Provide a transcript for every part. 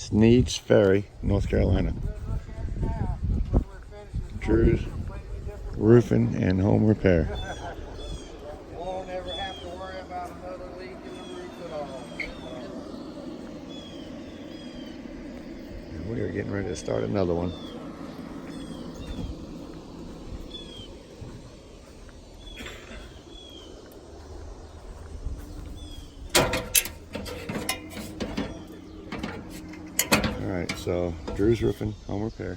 Sneads Ferry, North Carolina. Drew's Roofing and Home Repair. Won't ever have to worry about another leak in the roof at all. And we are getting ready to start another one. Alright, so Drew's Roofing, Home Repair.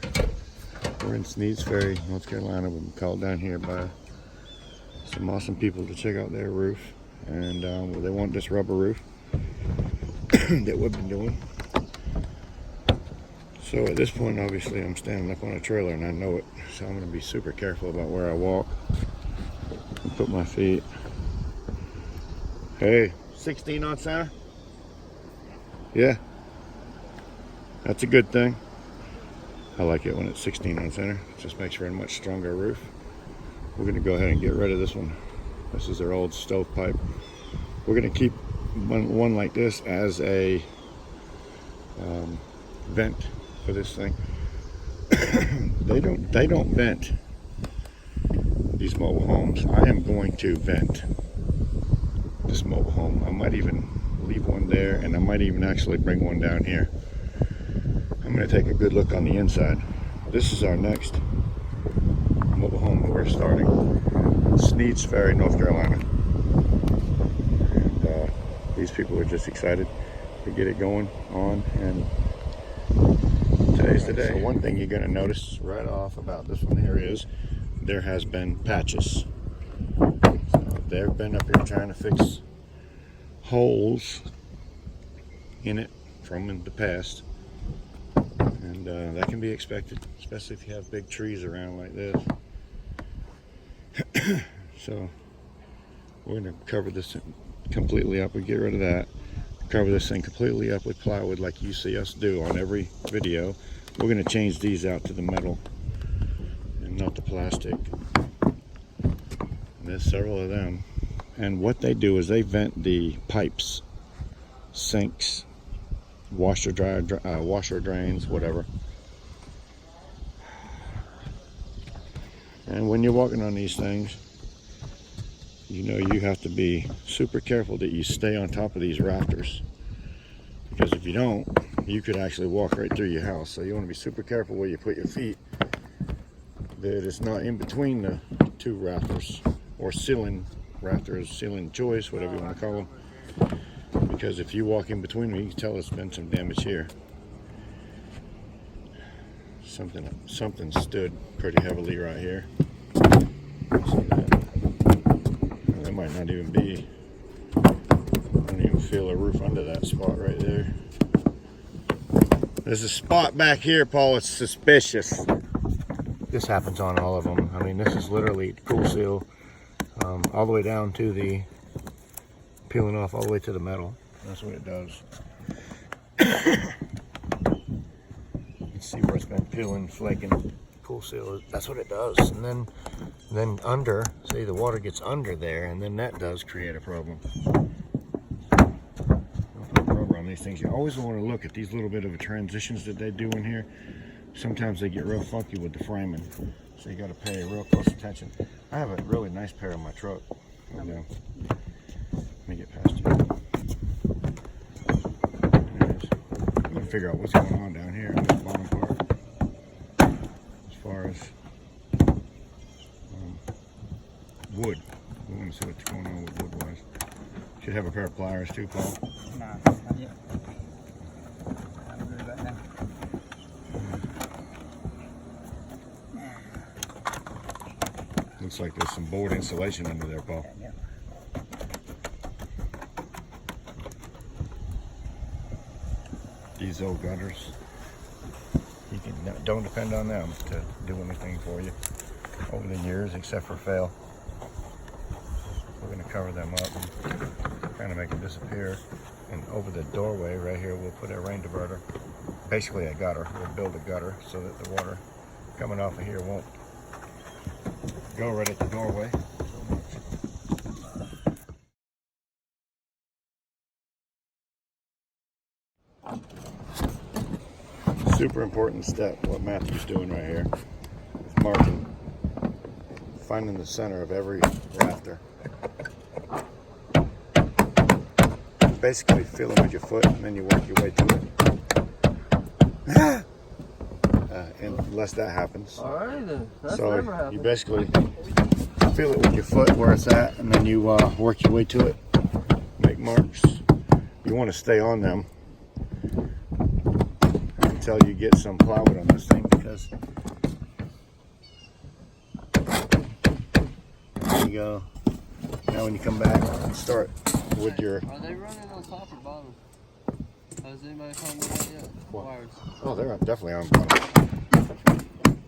We're in Sneads Ferry, North Carolina. We've been called down here by some awesome people to check out their roof. And they want this rubber roof that we've been doing. So at this point, obviously, I'm standing up on a trailer and I know it. So I'm going to be super careful about where I walk and put my feet. Hey, 16 on center? Yeah. That's a good thing. I like it when it's 16 on center. It just makes for a much stronger roof. We're going to go ahead and get rid of this one. This is their old stovepipe. We're going to keep one like this as a vent for this thing. They don't vent these mobile homes. I am going to vent this mobile home. I might even leave one there, and I might even actually bring one down here. I'm going to take a good look on the inside. This is our next mobile home that we're starting. Sneads Ferry, North Carolina. And these people are just excited to get it going on, and today's the day. So one thing you're going to notice right off about this one here is there has been patches. So they've been up here trying to fix holes in it from in the past. And that can be expected, especially if you have big trees around like this. So we're going to cover this completely up. We get rid of that. Cover this thing completely up with plywood like you see us do on every video. We're going to change these out to the metal and not the plastic. And there's several of them. And what they do is they vent the pipes, sinks, washer drains, whatever. And when you're walking on these things, you know you have to be super careful that you stay on top of these rafters, because if you don't, you could actually walk right through your house. So you want to be super careful where you put your feet, that it's not in between the two rafters, or ceiling rafters, ceiling joists, whatever you want to call them. Because if you walk in between them, you can tell there's been some damage here. Something stood pretty heavily right here. See that? That might not even be. I don't even feel a roof under that spot right there. There's a spot back here, Paul. It's suspicious. This happens on all of them. I mean, this is literally cool seal all the way down to the peeling off all the way to the metal. That's what it does. You can see where it's been peeling, flaking, cool seal. That's what it does. And then under, see, the water gets under there, and then that does create a problem. Don't put rubber on these things. You always want to look at these little bit of transitions that they do in here. Sometimes they get real funky with the framing, so you got to pay real close attention. I have a really nice pair in my truck. Let me get past you. I'm gonna figure out what's going on down here in this bottom part, as far as wood. We want to see what's going on with wood wise. Should have a pair of pliers too, Paul. No, not yet. I'll do that now. Looks like there's some board insulation under there, Paul. Yeah. These old gutters, you can don't depend on them to do anything for you over the years, except for fail. We're going to cover them up and kind of make them disappear. And over the doorway right here, we'll put a rain diverter, basically a gutter. We'll build a gutter so that the water coming off of here won't go right at the doorway. super important step, what Matthew's doing right here. He's marking, finding the center of every rafter. Basically feel it with your foot and then you work your way to it. Unless that happens. Alright then. That's So never happened. you basically feel it with your foot where it's at, and then you work your way to it. Make marks. You want to stay on them until you get some plywood on this thing, because there you go. Now when you come back and start with your... Are they running on top or bottom? Has anybody told me that yet? What? Wires. Oh, they're definitely on bottom.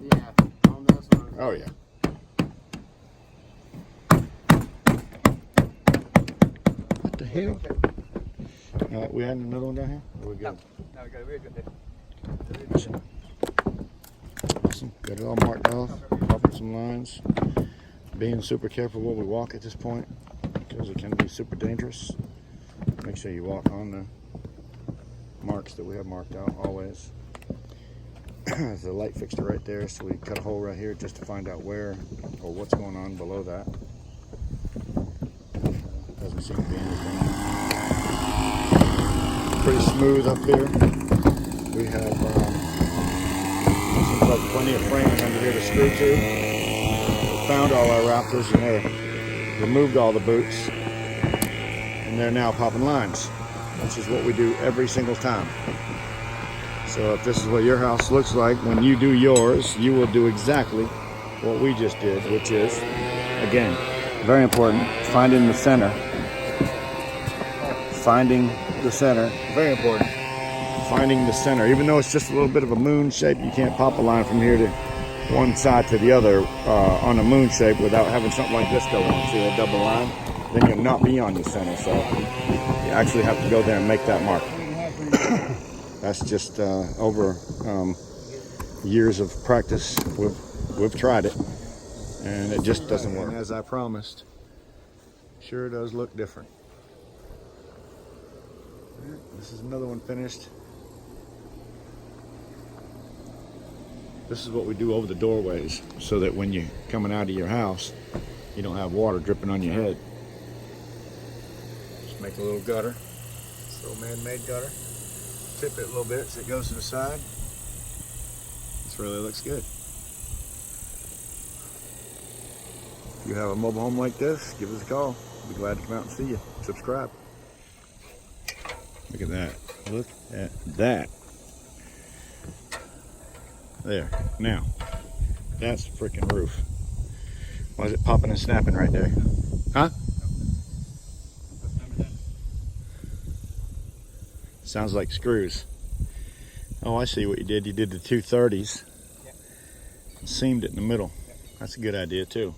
Yeah, on this one. Oh yeah. What the hell? We had another one down here? Or we good? No, we got it. We're good there. Awesome. Awesome. Got it all marked off. Popping some lines. Being super careful where we walk at this point, because it can be super dangerous. Make sure you walk on the marks that we have marked out always. There's a light fixture right there, so we cut a hole right here just to find out where or what's going on below that. Doesn't seem to be anything. Pretty smooth up here. We have seems like plenty of framing under here to screw to. We found all our rafters and they removed all the boots, and they're now popping lines, which is what we do every single time. So if this is what your house looks like when you do yours, you will do exactly what we just did, which is, again, very important, finding the center. Finding the center, very important. Finding the center. Even though it's just a little bit of a moon shape, you can't pop a line from here to one side to the other on a moon shape without having something like this go on. See that double line? Then you'll not be on your center. So you actually have to go there and make that mark. That's just over years of practice. We've tried it, and it just doesn't work. And as I promised, sure does look different. This is another one finished. This is what we do over the doorways, so that when you're coming out of your house, you don't have water dripping on your head. Just make a little gutter, this little man-made gutter. Tip it a little bit so it goes to the side. This really looks good. If you have a mobile home like this, give us a call. We'll be glad to come out and see you. Subscribe. Look at that. Look at that. There. Now, that's the freaking roof. Why is it popping and snapping right there? Huh? Sounds like screws. Oh, I see what you did. You did the 230s. And seamed it in the middle. That's a good idea too.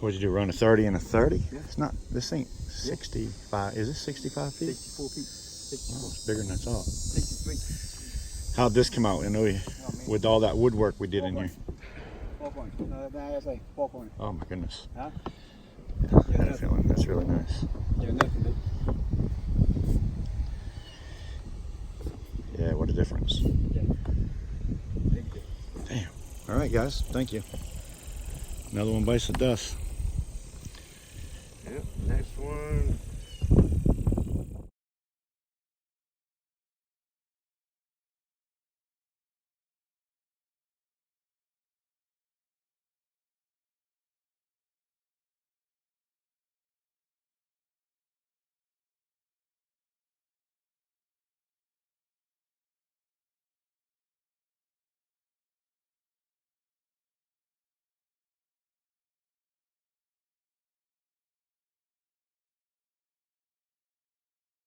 What did you do? Run a 30 and a 30? Yeah. It's not. This ain't 65. Is this 65 feet? 64 feet. 64. Oh, it's bigger than I thought. 63. How'd this come out? I know with all that woodwork we did in here. 4 points. No, I say 4 points. Oh my goodness. Huh? Yeah, I had a feeling. That's really nice. Yeah, nothing. Yeah, what a difference. Yeah. Damn. All right, guys. Thank you. Another one bites the dust. Yep. Next one.